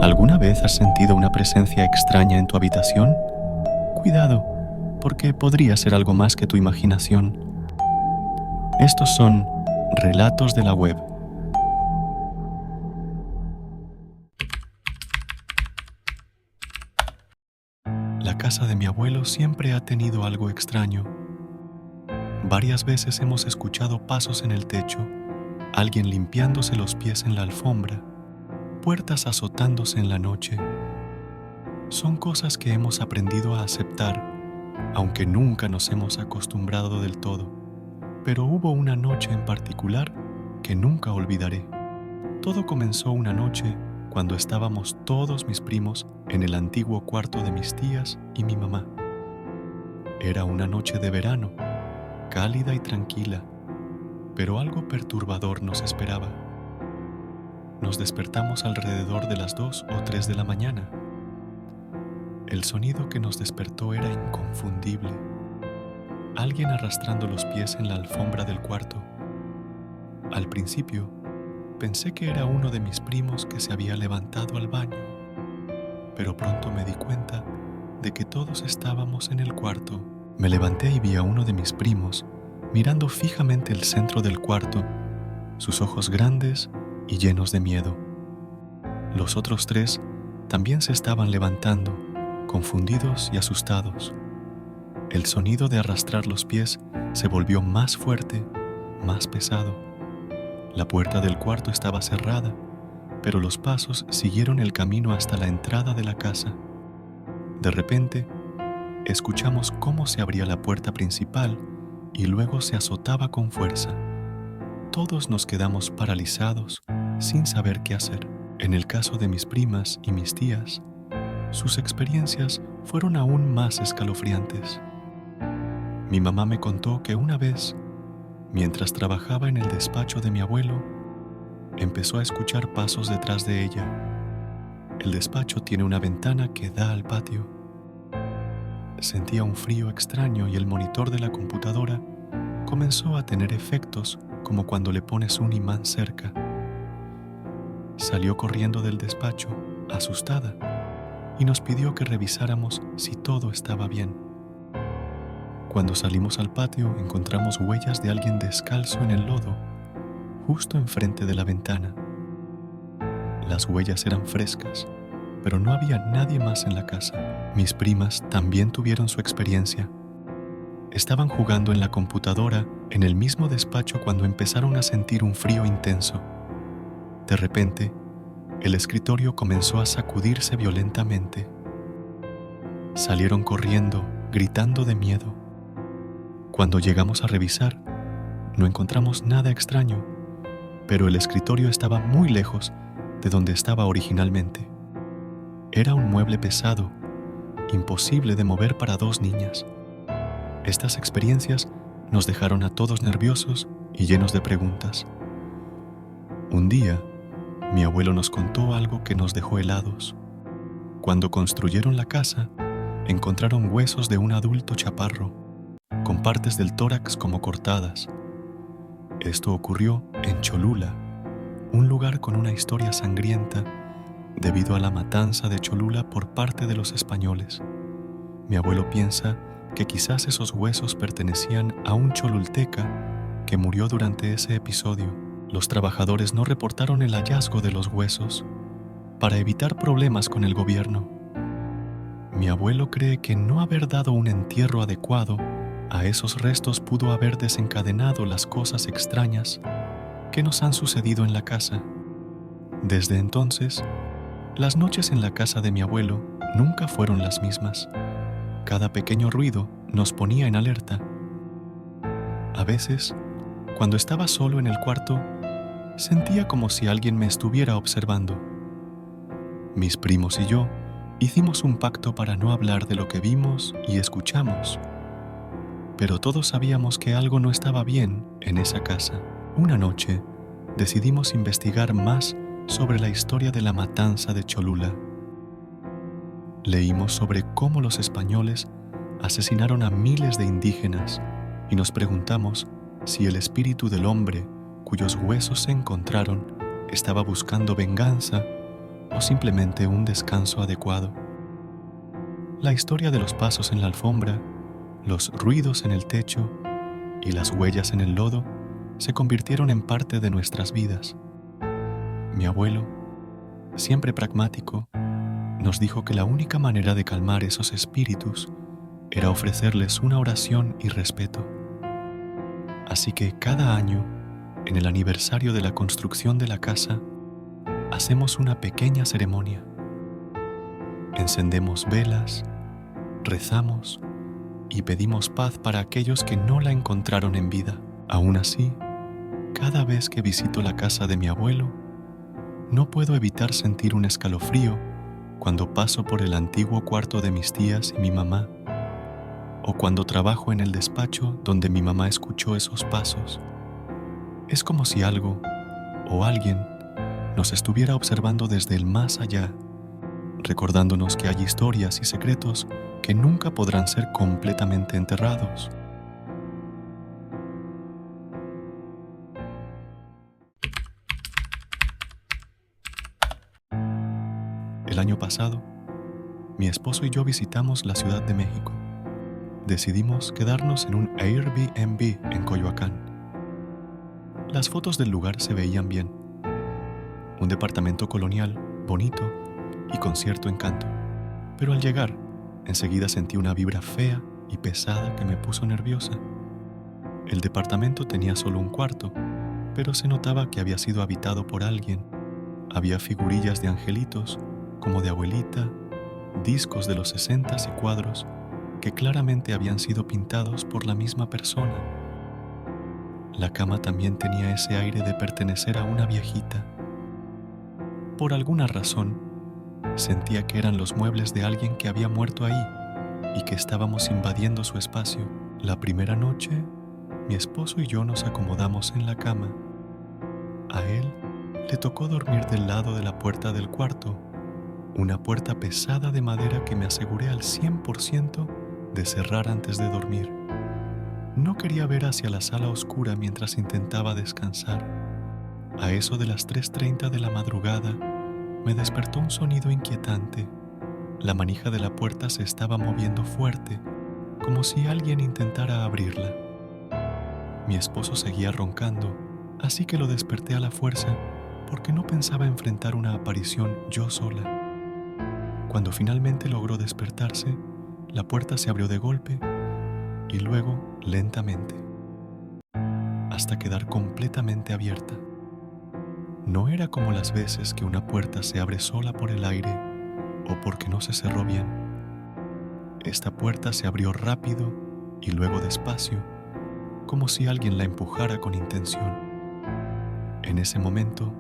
¿Alguna vez has sentido una presencia extraña en tu habitación? Cuidado, porque podría ser algo más que tu imaginación. Estos son Relatos de la Web. La casa de mi abuelo siempre ha tenido algo extraño. Varias veces hemos escuchado pasos en el techo, alguien limpiándose los pies en la alfombra, puertas azotándose en la noche. Son cosas que hemos aprendido a aceptar, aunque nunca nos hemos acostumbrado del todo. Pero hubo una noche en particular que nunca olvidaré. Todo comenzó una noche cuando estábamos todos mis primos en el antiguo cuarto de mis tías y mi mamá. Era una noche de verano, cálida y tranquila, pero algo perturbador nos esperaba. Nos despertamos alrededor de las 2 o 3 de la mañana. El sonido que nos despertó era inconfundible. Alguien arrastrando los pies en la alfombra del cuarto. Al principio, pensé que era uno de mis primos que se había levantado al baño, pero pronto me di cuenta de que todos estábamos en el cuarto. Me levanté y vi a uno de mis primos mirando fijamente el centro del cuarto, sus ojos grandes y llenos de miedo. Los otros 3 también se estaban levantando, confundidos y asustados. El sonido de arrastrar los pies se volvió más fuerte, más pesado. La puerta del cuarto estaba cerrada, pero los pasos siguieron el camino hasta la entrada de la casa. De repente, escuchamos cómo se abría la puerta principal y luego se azotaba con fuerza. Todos nos quedamos paralizados, sin saber qué hacer. En el caso de mis primas y mis tías, sus experiencias fueron aún más escalofriantes. Mi mamá me contó que una vez, mientras trabajaba en el despacho de mi abuelo, empezó a escuchar pasos detrás de ella. El despacho tiene una ventana que da al patio. Sentía un frío extraño y el monitor de la computadora comenzó a tener efectos como cuando le pones un imán cerca. Salió corriendo del despacho, asustada, y nos pidió que revisáramos si todo estaba bien. Cuando salimos al patio, encontramos huellas de alguien descalzo en el lodo, justo enfrente de la ventana. Las huellas eran frescas, pero no había nadie más en la casa. Mis primas también tuvieron su experiencia. Estaban jugando en la computadora en el mismo despacho cuando empezaron a sentir un frío intenso. De repente, el escritorio comenzó a sacudirse violentamente. Salieron corriendo, gritando de miedo. Cuando llegamos a revisar, no encontramos nada extraño, pero el escritorio estaba muy lejos de donde estaba originalmente. Era un mueble pesado, imposible de mover para 2 niñas. Estas experiencias nos dejaron a todos nerviosos y llenos de preguntas. Un día, mi abuelo nos contó algo que nos dejó helados. Cuando construyeron la casa, encontraron huesos de un adulto chaparro, con partes del tórax como cortadas. Esto ocurrió en Cholula, un lugar con una historia sangrienta debido a la matanza de Cholula por parte de los españoles. Mi abuelo piensa que quizás esos huesos pertenecían a un cholulteca que murió durante ese episodio. Los trabajadores no reportaron el hallazgo de los huesos para evitar problemas con el gobierno. Mi abuelo cree que no haber dado un entierro adecuado a esos restos pudo haber desencadenado las cosas extrañas que nos han sucedido en la casa. Desde entonces, las noches en la casa de mi abuelo nunca fueron las mismas. Cada pequeño ruido nos ponía en alerta. A veces, cuando estaba solo en el cuarto, sentía como si alguien me estuviera observando. Mis primos y yo hicimos un pacto para no hablar de lo que vimos y escuchamos, pero todos sabíamos que algo no estaba bien en esa casa. Una noche, decidimos investigar más sobre la historia de la matanza de Cholula. Leímos sobre cómo los españoles asesinaron a miles de indígenas y nos preguntamos si el espíritu del hombre cuyos huesos se encontraron estaba buscando venganza o simplemente un descanso adecuado. La historia de los pasos en la alfombra, los ruidos en el techo y las huellas en el lodo se convirtieron en parte de nuestras vidas. Mi abuelo, siempre pragmático, nos dijo que la única manera de calmar esos espíritus era ofrecerles una oración y respeto. Así que cada año, en el aniversario de la construcción de la casa, hacemos una pequeña ceremonia. Encendemos velas, rezamos y pedimos paz para aquellos que no la encontraron en vida. Aún así, cada vez que visito la casa de mi abuelo, no puedo evitar sentir un escalofrío cuando paso por el antiguo cuarto de mis tías y mi mamá, o cuando trabajo en el despacho donde mi mamá escuchó esos pasos. Es como si algo o alguien nos estuviera observando desde el más allá, recordándonos que hay historias y secretos que nunca podrán ser completamente enterrados. El año pasado, mi esposo y yo visitamos la Ciudad de México. Decidimos quedarnos en un Airbnb en Coyoacán. Las fotos del lugar se veían bien. Un departamento colonial, bonito y con cierto encanto. Pero al llegar, enseguida sentí una vibra fea y pesada que me puso nerviosa. El departamento tenía solo un cuarto, pero se notaba que había sido habitado por alguien. Había figurillas de angelitos, como de abuelita, discos de los 60s y cuadros que claramente habían sido pintados por la misma persona. La cama también tenía ese aire de pertenecer a una viejita. Por alguna razón, sentía que eran los muebles de alguien que había muerto ahí y que estábamos invadiendo su espacio. La primera noche, mi esposo y yo nos acomodamos en la cama. A él le tocó dormir del lado de la puerta del cuarto, una puerta pesada de madera que me aseguré al 100% de cerrar antes de dormir. No quería ver hacia la sala oscura mientras intentaba descansar. A eso de las 3:30 de la madrugada, me despertó un sonido inquietante. La manija de la puerta se estaba moviendo fuerte, como si alguien intentara abrirla. Mi esposo seguía roncando, así que lo desperté a la fuerza porque no pensaba enfrentar una aparición yo sola. Cuando finalmente logró despertarse, la puerta se abrió de golpe y luego lentamente, hasta quedar completamente abierta. No era como las veces que una puerta se abre sola por el aire o porque no se cerró bien. Esta puerta se abrió rápido y luego despacio, como si alguien la empujara con intención. En ese momento,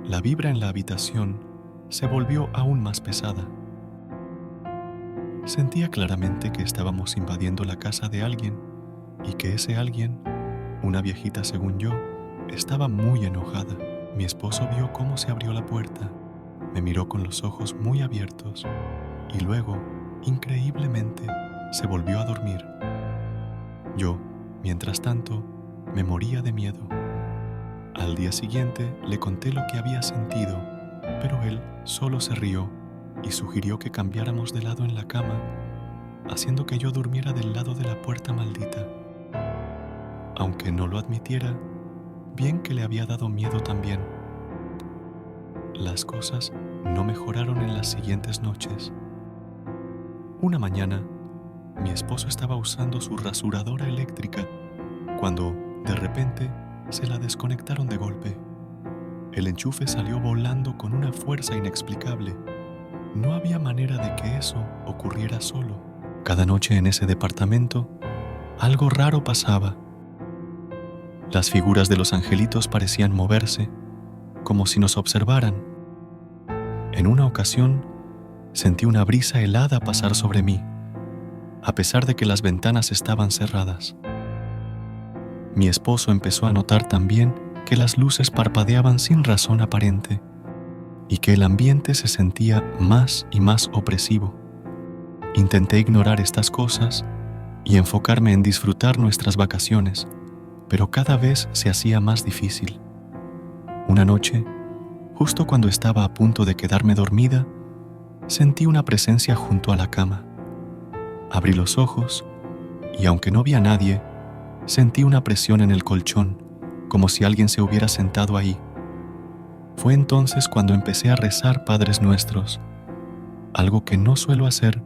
la vibra en la habitación se volvió aún más pesada. Sentía claramente que estábamos invadiendo la casa de alguien y que ese alguien, una viejita según yo, estaba muy enojada. Mi esposo vio cómo se abrió la puerta, me miró con los ojos muy abiertos y luego, increíblemente, se volvió a dormir. Yo, mientras tanto, me moría de miedo. Al día siguiente le conté lo que había sentido, pero él solo se rió y sugirió que cambiáramos de lado en la cama, haciendo que yo durmiera del lado de la puerta maldita. Aunque no lo admitiera, bien que le había dado miedo también. Las cosas no mejoraron en las siguientes noches. Una mañana, mi esposo estaba usando su rasuradora eléctrica cuando, de repente, se la desconectaron de golpe. El enchufe salió volando con una fuerza inexplicable. No había manera de que eso ocurriera solo. Cada noche en ese departamento, algo raro pasaba. Las figuras de los angelitos parecían moverse, como si nos observaran. En una ocasión, sentí una brisa helada pasar sobre mí, a pesar de que las ventanas estaban cerradas. Mi esposo empezó a notar también que las luces parpadeaban sin razón aparente y que el ambiente se sentía más y más opresivo. Intenté ignorar estas cosas y enfocarme en disfrutar nuestras vacaciones, pero cada vez se hacía más difícil. Una noche, Justo cuando estaba a punto de quedarme dormida, sentí una presencia junto a la cama. Abrí los ojos y, aunque no vi a nadie, sentí una presión en el colchón, como si alguien se hubiera sentado ahí. Fue entonces cuando empecé a rezar Padres Nuestros, algo que no suelo hacer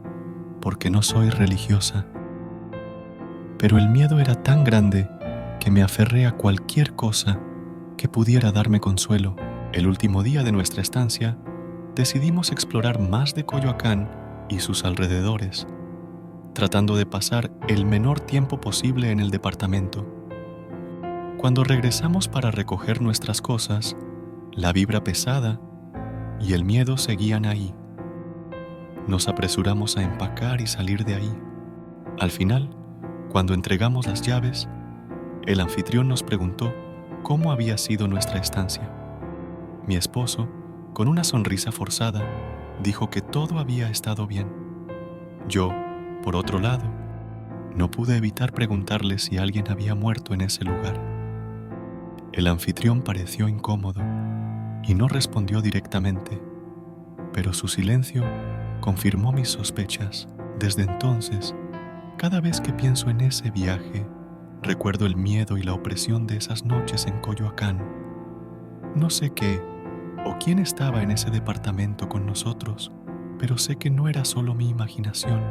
porque no soy religiosa. Pero el miedo era tan grande que me aferré a cualquier cosa que pudiera darme consuelo. El último día de nuestra estancia, decidimos explorar más de Coyoacán y sus alrededores, tratando de pasar el menor tiempo posible en el departamento. Cuando regresamos para recoger nuestras cosas, la vibra pesada y el miedo seguían ahí. Nos apresuramos a empacar y salir de ahí. Al final, cuando entregamos las llaves, el anfitrión nos preguntó cómo había sido nuestra estancia. Mi esposo, con una sonrisa forzada, dijo que todo había estado bien. Yo, por otro lado, no pude evitar preguntarle si alguien había muerto en ese lugar. El anfitrión pareció incómodo y no respondió directamente, pero su silencio confirmó mis sospechas. Desde entonces, cada vez que pienso en ese viaje, recuerdo el miedo y la opresión de esas noches en Coyoacán. No sé qué o quién estaba en ese departamento con nosotros, pero sé que no era solo mi imaginación.